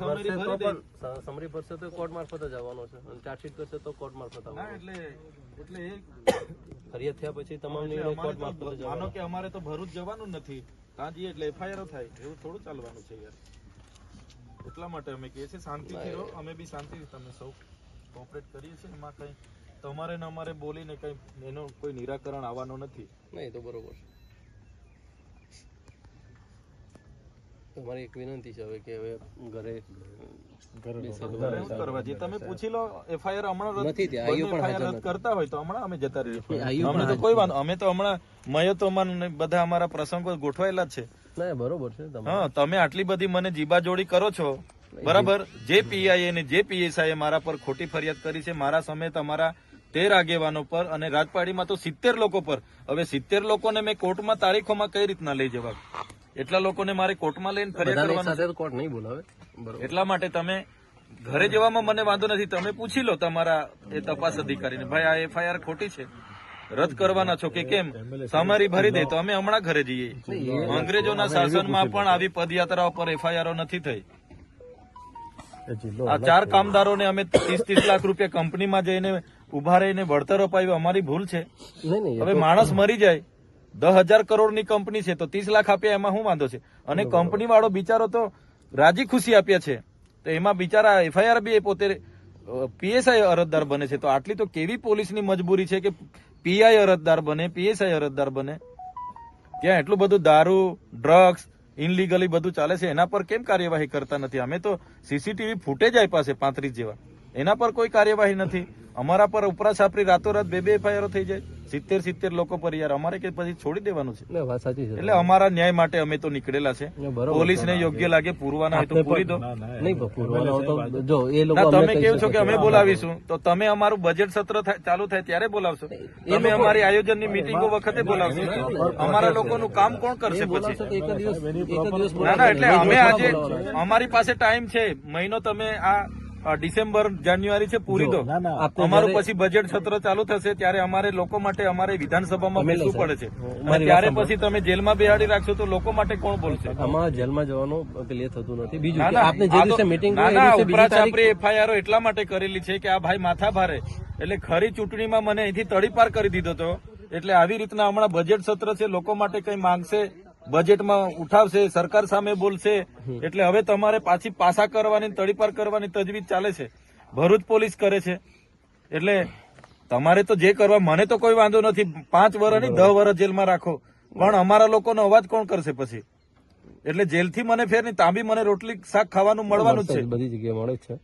Summary ભરશે તો court મારફત જ આવવાનો છે, ચાર્જશીટ કરશે તો કોર્ટ મારફત આવવાનો. એટલે ફરિયાદ થયા પછી તમામ નિર્ણય કોર્ટ મારફત જ માનો કે અમારે તો ભરૂચ જવાનું નથી, ત્યાં જઈએ એટલે એફઆઈઆર થાય, એવું થોડું ચાલવાનું છે યાર. એટલા માટે અમે કહીએ છીએ શાંતિથી રહો, અમે બી શાંતિથી તમે સૌ કોઓપરેટ કરીએ છીએ. એમાં કઈ તમારે ને અમારે બોલીને કઈ એનો કોઈ નિરાકરણ આવવાનો નથી. નહીં તો બરોબર છે. તમારી એક વિનંતી છે હવે કે હવે ઘરે કરવા જે તમે પૂછી લો. એફઆઈઆર હમણાં નથી કરતા હોય તો હમણાં અમે જતા રહીએ. અમને તો કોઈ વાંધો, અમે તો હમણાં મયતોમાં બધા અમારા પ્રસંગો ગોઠવાયેલા જ છે. બરોબર છે. હા, તમે આટલી બધી મને જીબાજોડી કરો છો, બરાબર. જે પીઆઈ ને જે પીએસઆઈ મારા પર ખોટી ફરિયાદ કરી છે, મારા સમેત અમારા 13 આગેવાનો પર અને રાજપાડીમાં તો 70 લોકો પર. હવે 70 લોકોને મેં કોર્ટમાં તારીખોમાં કઈ રીતના લઈ જવા? એટલા લોકોને મારે કોર્ટમાં લઈને ફરિયાદ કરવાની કોર્ટ નહીં બોલાવે. એટલા માટે તમે ઘરે જવામાં મને વાંધો નથી. તમે પૂછી લો તમારા એ તપાસ અધિકારીને, ભાઈ આ એફઆઈઆર ખોટી છે, રદ કરવાના છો કે કેમ? સમારી ભરી દે તો અમે હમણાં ઘરે જઈએ. અંગ્રેજોના શાસનમાં પણ આવી પદયાત્રાઓ પર એફઆઈઆર નથી થઈ. આ 4 કામદારોને અમે 30-30 લાખ રૂપિયા કંપનીમાં જઈને ઉભા રહીને વળતર અપાવ્યું, અમારી ભૂલ છે. હવે માણસ મરી જાય, 10,000 કરોડની કંપની છે તો 30 લાખ આપ્યા, એમાં શું વાંધો છે? અને કંપની વાળો બિચારો તો રાજી ખુશી આપ્યા છે, તો એમાં બિચારા એફઆઈઆર બી પોતે પીએસઆઈ અરજદાર બને છે. તો આટલી તો કેવી પોલીસની મજબૂરી છે કે પીઆઈ અરજદાર બને, પીએસઆઈ અરજદાર બને? ત્યાં એટલું બધું દારૂ, ડ્રગ્સ, ઇનલીગલી બધું ચાલે છે, એના પર કેમ કાર્યવાહી કરતા નથી? અમે તો સીસીટીવી ફૂટેજ આપ્યા છે 35 જેવા, એના પર કોઈ કાર્યવાહી નથી. અમારા પર ઉપરા છાપરી રાતોરાત 2 એફઆઈઆર થઈ જાય 70 લોકો પર. યાર અમારે કે પછી છોડી દેવાનું છે? એટલે અમારા ન્યાય માટે અમે તો નીકળેલા છે. પોલીસને યોગ્ય લાગે પૂરવાના હોય તો પૂરી દો. તમે કેવું છો કે અમે બોલાવીશું, તો તમે અમારું બજેટ સત્ર ચાલુ થાય ત્યારે બોલાવશો? તમે અમારી આયોજનની મીટિંગો વખતે બોલાવશો? અમારા લોકોનું કામ કોણ કરશે પછી? ના, એટલે અમે આજે અમારી પાસે ટાઈમ છે, મહિનો. તમે આ ડિસેમ્બર જાન્યુઆરી છે, પૂરી દો. અમારું પછી બજેટ સત્ર ચાલુ થશે ત્યારે અમારે લોકો માટે અમારે વિધાનસભામાં બેસવું પડે છે. ત્યારે પછી તમે જેલમાં બેહાડી રાખશો તો લોકો માટે કોણ બોલશે? આમાં જેલમાં જવાનું ક્લિયર થતું નથી. બીજું એફઆઈઆર એટલા માટે કરેલી છે કે આ ભાઈ માથા ભારે, એટલે ખરી ચૂંટણીમાં મને અહીંથી તડીપાર કરી દીધો હતો. એટલે આવી રીતના હમણાં બજેટ સત્ર છે, લોકો માટે કઈ માંગશે, બજેટમાં ઉઠાવશે, સરકાર સામે બોલશે, એટલે હવે તમારે પાછી પાસા કરવાની, તડીપાર કરવાની તજવીજ ચાલે છે. ભરૂચ પોલીસ કરે છે. એટલે તમારે તો જે કરવા, મને તો કોઈ વાંધો નથી. 5 વર્ષ નહીં 10 વર્ષ જેલમાં રાખો, પણ અમારા લોકોનો અવાજ કોણ કરશે પછી? એટલે જેલથી મને ફેર નહીં, ત્યાં બી મને રોટલી શાક ખાવાનું મળવાનું જ છે, બધી જગ્યાએ મળે છે.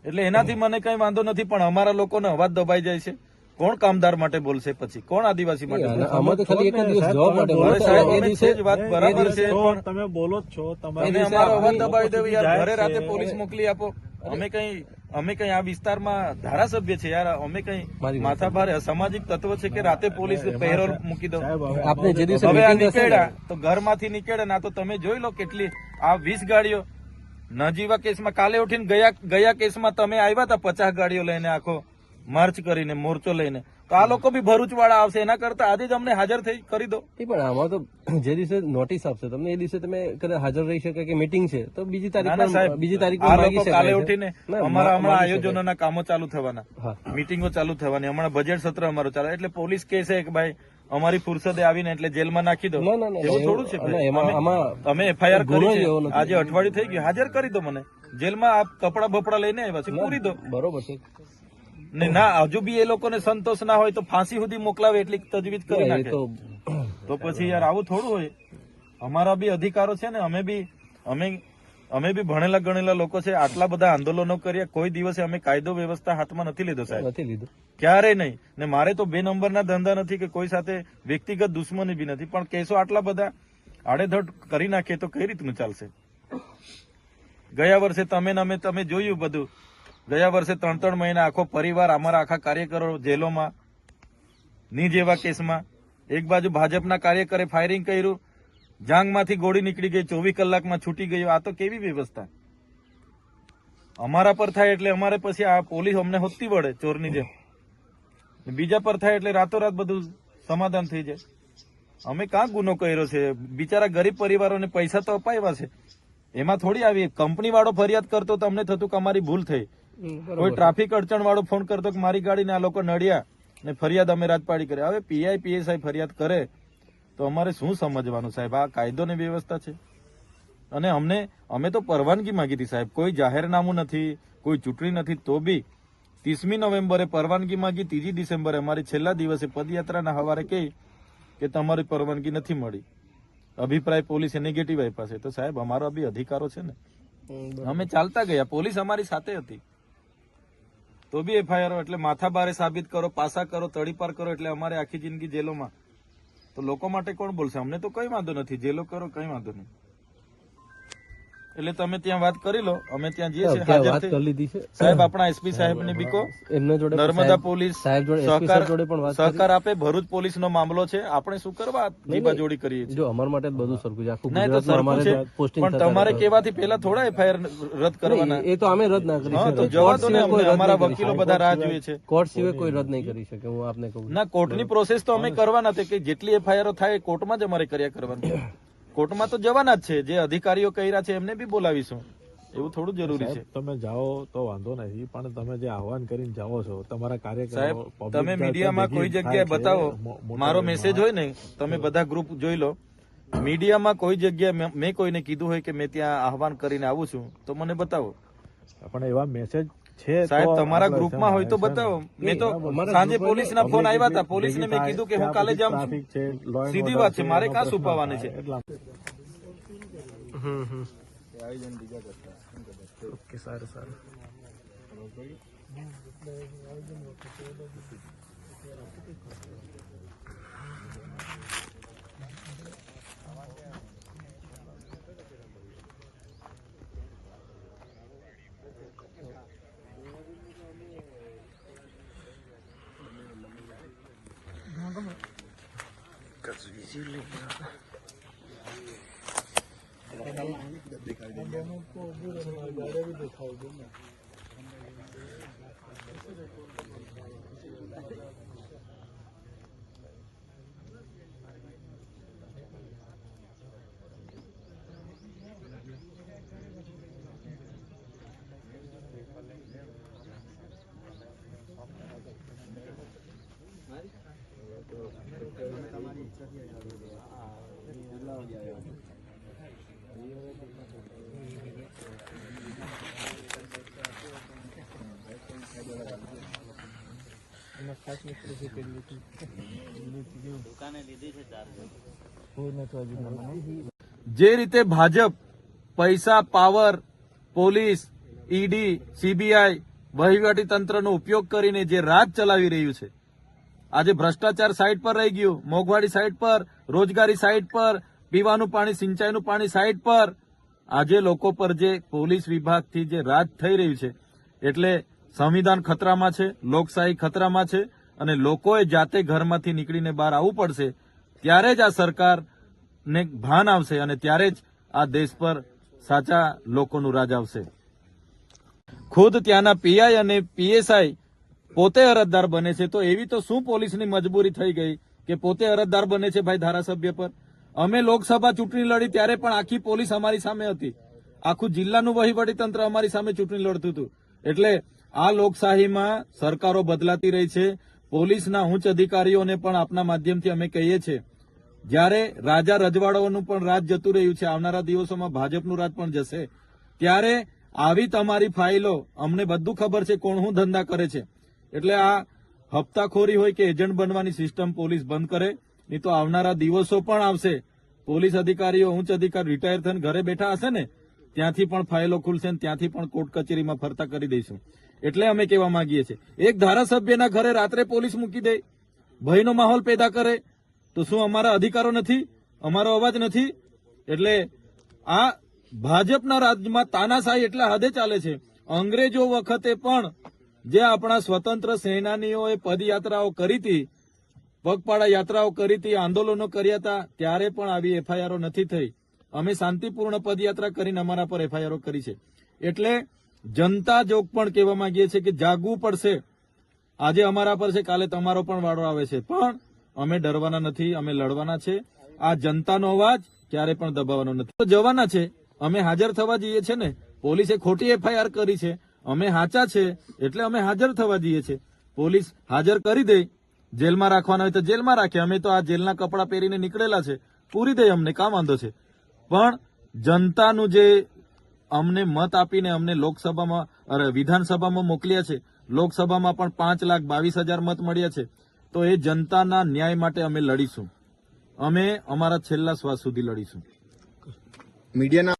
એટલે એનાથી મને કઈ વાંધો નથી. પણ અમારા લોકોનો અવાજ દબાઈ જાય છે. કોણ કામદાર માટે બોલશે પછી? કોણ આદિવાસી માટે? વાત બરાબર છે, તમે બોલો જ છો, તમે અમારો અવાજ દબાવી દેવો યાર. ઘરે રાતે પોલીસ મોકલી આપો. અમે કઈ આ વિસ્તારમાં ધારાસભ્ય છે યાર, અમે કઈ માથાભારે અસામાજિક તત્વ છે કે રાતે પોલીસ પેરોલ મૂકી દો? હવે આ નીકળ્યા તો ઘરમાંથી નીકળે ના, તો તમે જોઈ લો કેટલી આ 20 ગાડીઓ નજીવા કેસમાં. કાલે ઉઠીને ગયા કેસમાં તમે આવ્યા હતા 50 ગાડીઓ લઈને, આખો માર્ચ કરીને, મોરચો લઈને. તો આ લોકો બી ભરૂચ વાળા આવશે, એના કરતા આજે જ અમને હાજર થઈ કરી દો. પણ આમાં તો જે દિવસે નોટિસ આપશે તમને એ દિવસે તમે હાજર રહી શકે કે મીટિંગ છે તો બીજી તારીખ કાલે ઉઠીને અમારા હમણાં આયોજનોના કામો ચાલુ થવાના, મીટિંગો ચાલુ થવાની. હમણાં બજેટ સત્ર અમારું ચાલે, એટલે પોલીસ કહે છે કે ભાઈ અમારી ફુરસદે આવીને એટલે જેલમાં નાખી દો. એવું થોડું છે? અમે એફઆઈઆર કરી છે, આજે અઠવાડિયું થઈ ગયું, હાજર કરી દો મને જેલમાં. આપ કપડા બપડા લઈને આવ્યા છે, પૂરી દો. બરોબર છે ને ના, હજુ બી એ લોકોને સંતોષ ના હોય તો ફાંસી સુધી મોકલાવે એટલી તજવીજ કરી નાખે. તો પછી યાર આવું થોડું હોય. અમારા બી અધિકારો છે ને, અમે બી ભણેલા ગણેલા લોકો છે. આટલા બધા આંદોલનો કર્યા, કોઈ દિવસે અમે કાયદો વ્યવસ્થા હાથમાં નથી લીધો સાહેબ, નથી લીધો ક્યારેય નહીં. ને મારે તો 2 નંબરના ધંધા નથી કે કોઈ સાથે વ્યક્તિગત દુશ્મની બી નથી, પણ કેસો આટલા બધા આડેધડ કરી નાખીએ તો કઈ રીતનું ચાલશે? ગયા વર્ષે તમે જોયું બધું. ગયા વર્ષે 3 મહિના આખો પરિવાર, અમારા આખા કાર્યકરો જેલોમાં, ની જેવા કેસમાં. એક બાજુ ભાજપના કાર્યકરે ફાયરિંગ કર્યું, જાંગમાંથી ગોળી નીકળી ગઈ, 24 કલાકમાં છૂટી ગયો. આ તો કેવી વ્યવસ્થા? અમારા પર થાય એટલે અમારે પછી આ પોલીસ અમને હોતી વળે ચોરની જેમ. બીજા પર થાય એટલે રાતોરાત બધું સમાધાન થઈ જાય. અમે કાં ગુનો કર્યો છે? બિચારા ગરીબ પરિવારોને પૈસા તો અપાવ્યા છે, એમાં થોડી આવી કંપની વાળો ફરિયાદ કરતો તો અમને થતું કે અમારી ભૂલ થઈ. કોઈ ટ્રાફિક અડચણ વાળો ફોન કરતો કે મારી ગાડીને આ લોકો નડ્યા ને ફરિયાદ અમે રાજપાડી કરે. હવે પીઆઈ પીએસઆઈ ફરિયાદ કરે તો અમારે શું સમજવાનું સાહેબ? આ કાયદો ને વ્યવસ્થા છે. અને અમે તો પરવાનગી માંગી હતી સાહેબ, કોઈ જાહેરનામું નથી, કોઈ ચૂંટણી નથી, તો બી 30મી નવેમ્બરે પરવાનગી માંગી, 3જી ડિસેમ્બરે અમારી છેલ્લા દિવસે પદયાત્રાના હવારે કહી કે તમારી પરવાનગી નથી મળી. અભિપ્રાય પોલીસે નેગેટિવ આપ્યા છે. તો સાહેબ અમારો બી અધિકારો છે ને, અમે ચાલતા ગયા, પોલીસ અમારી સાથે હતી, તો બી એફઆઈઆર. એટલે માથા બારે સાબિત કરો, પાસા કરો, તડીપાર કરો, એટલે અમારે આખી જિંદગી જેલોમાં. તો લોકો માટે કોણ બોલશે? અમને તો કઈ વાંધો નથી, જેલો કરો કઈ વાંધો નહીં. એટલે તમે ત્યાં વાત કરી લો, અમે ત્યાં જઈએ છીએ, હાજર વાત થઈ. કરી લીધી છે સાહેબ આપણા એસપી સાહેબ ને બીકો એમના જોડે, નર્મદા પોલીસ સાહેબ જોડે, SP સાહેબ જોડે પણ વાત કરી. સહકાર આપે. ભરૂચ પોલીસ નો મામલો છે, આપણે શું કરવા જીબાજોડી કરીએ છીએ? જો અમારા માટે બધું સરખું છે, આખું નહીં તો ગુજરાતમાં સરખું અમારે છે, પોસ્ટિંગ પણ તમારે કેવાથી પેલા થોડા એફઆઈઆર રદ કરવાના. એ તો અમે રદ ના કરી હા, તો શકીએ. જવા દો ને, કોઈ રદ અમારા નહીં કરી વકીલો શકે. બધા રાહ જોઈએ છે. કોર્ટ સિવાય કોઈ રદ નહીં કરી શકે, હું આપને કહું. ના, કોર્ટની પ્રોસેસ તો અમે કરવાના છે, કે જેટલી એફઆઈઆર થાય એ કોર્ટમાં જ અમારે કર્યા કરવાની. કોર્ટમાં તો જવાના જ છે, જે અધિકારીઓ કર્યા છે એમને બી બોલાવીશું. એવું થોડું જરૂરી છે? તમે જાઓ તો વાંધો નથી, પણ તમે જે આહવાન કરીને જાઓ છો તમારા કાર્યકરો, સાહેબ તમે મીડિયામાં કોઈ જગ્યાએ બતાવો, મારો મેસેજ હોય ને, તમે બધા ગ્રુપ જોઈ લો, મીડિયામાં કોઈ જગ્યાએ મેં કોઈને કીધું હોય કે મેં ત્યાં આહવાન કરીને આવું છું તો મને બતાવો. પણ એવા મેસેજ છે સાહેબ તમારા ગ્રુપમાં હોય તો બતાવો. મેં તો સાંજે પોલીસના ફોન આવ્યા હતા, પોલીસને મેં કીધું કે હું કાલે જાઉં છું. સીધી વાત છે, મારે કાં છુપાવવાની છે? ઓકે, સારું સારું. જે રીતે ભાજપ પૈસા, પાવર, પોલીસ, ઈડી, સીબીઆઈ, વહીવટી તંત્રનો ઉપયોગ કરીને જે રાજ ચલાવી રહ્યું છે, આજે ભ્રષ્ટાચાર સાઈડ પર રહી ગયું, મોંઘવારી સાઈડ પર, રોજગારી સાઈડ પર, પીવાનું પાણી, સિંચાઈનું પાણી સાઈડ પર, આજે લોકો પર જે પોલીસ વિભાગથી જે રાજ થઈ રહ્યું છે, એટલે સંવિધાન ખતરામાં છે, લોકશાહી ખતરામાં છે, અને લોકોએ જાતે ઘરમાંથી નીકળીને બહાર આવવું પડશે. ત્યારે જ આ સરકારને ભાન આવશે અને ત્યારે જ આ દેશ પર સાચા લોકોનું રાજ આવશે. ખુદ ત્યાંના પીઆઈ અને પીએસઆઈ પોતે અરજદાર બને છે, તો એવી તો શું પોલીસની મજબૂરી થઈ ગઈ કે પોતે અરજદાર બને છે ભાઈ ધારાસભ્ય પર? અમે લોકસભા ચૂંટણી લડી ત્યારે પણ આખી પોલીસ અમારી સામે હતી, આખું જિલ્લાનું વહીવટી તંત્ર અમારી સામે ચૂંટણી લડતું હતું. એટલે આ લોકશાહીમાં સરકારો બદલાતી રહી છે. પોલીસના ઉચ્ચ અધિકારીઓને પણ આપના માધ્યમથી અમે કહીએ છીએ, જ્યારે રાજા રજવાડાઓનું પણ રાજ જતું રહ્યું છે, આવનારા દિવસોમાં ભાજપનું રાજ પણ જશે, ત્યારે આવી તમારી ફાઇલો, અમને બધું ખબર છે કોણ શું ધંધા કરે છે. એટલે આ હપ્તાખોરી હોય કે એજન્ટ બનવાની સિસ્ટમ પોલીસ બંધ કરે, નહીં તો આવનારા દિવસો પણ આવશે. પોલીસ અધિકારીઓ, ઉચ્ચ અધિકારી રિટાયર થઈને ઘરે બેઠા હશે ને, ત્યાંથી પણ ફાઇલો ખુલશે ને ત્યાંથી પણ કોર્ટ કચેરીમાં ફરતા કરી દઈશું. એટલે અમે કહેવા માંગીએ છીએ, એક ધારાસભ્યના ઘરે રાત્રે પોલીસ મૂકી દે, ભયનો માહોલ પેદા કરે, તો શું અમારા અધિકારો નથી, અમારો અવાજ નથી? એટલે આ ભાજપના રાજ્યમાં તાનાશાહી એટલા હદે ચાલે છે. અંગ્રેજો વખતે પણ જે આપણા સ્વતંત્ર સેનાનીઓએ પદયાત્રાઓ કરી હતી, પગપાળા યાત્રાઓ કરી હતી, આંદોલનો કર્યા હતા, ત્યારે પણ આવી એફઆઈઆરો નથી થઈ. અમે શાંતિપૂર્ણ પદયાત્રા કરીને અમારા પર એફઆઈઆરો કરી છે. એટલે જનતા જોગ પણ કહેવા માંગીએ છીએ કે જાગવું પડશે. આજે અમારા પર છે, કાલે તમારો પણ વાળો આવે છે, પણ અમે ડરવાના નથી, અમે લડવાના છે. આ જનતાનો અવાજ ક્યારે પણ દબાવવાનો નથી. તો જવાના છે, અમે હાજર થવા જઈએ છે ને, પોલીસે ખોટી એફઆઈઆર કરી છે, અમે સાચા છે એટલે અમે હાજર થવા જઈએ છે. પોલીસ હાજર કરી દે, જેલમાં રાખવાના હોય તો જેલમાં રાખે, અમે તો આ જેલના કપડાં પહેરીને નીકળેલા છે, પૂરી દે, અમને કામ વાંધો છે. પણ જનતાનું જે અમને મત આપીને અમને લોકસભામાં વિધાનસભામાં મોકલ્યા છે, લોકસભામાં પણ 5,22,000 મત મળ્યા છે, તો એ જનતાના ન્યાય માટે અમે લડીશું. અમે અમારા છેલ્લા શ્વાસ સુધી લડીશું. મીડિયાના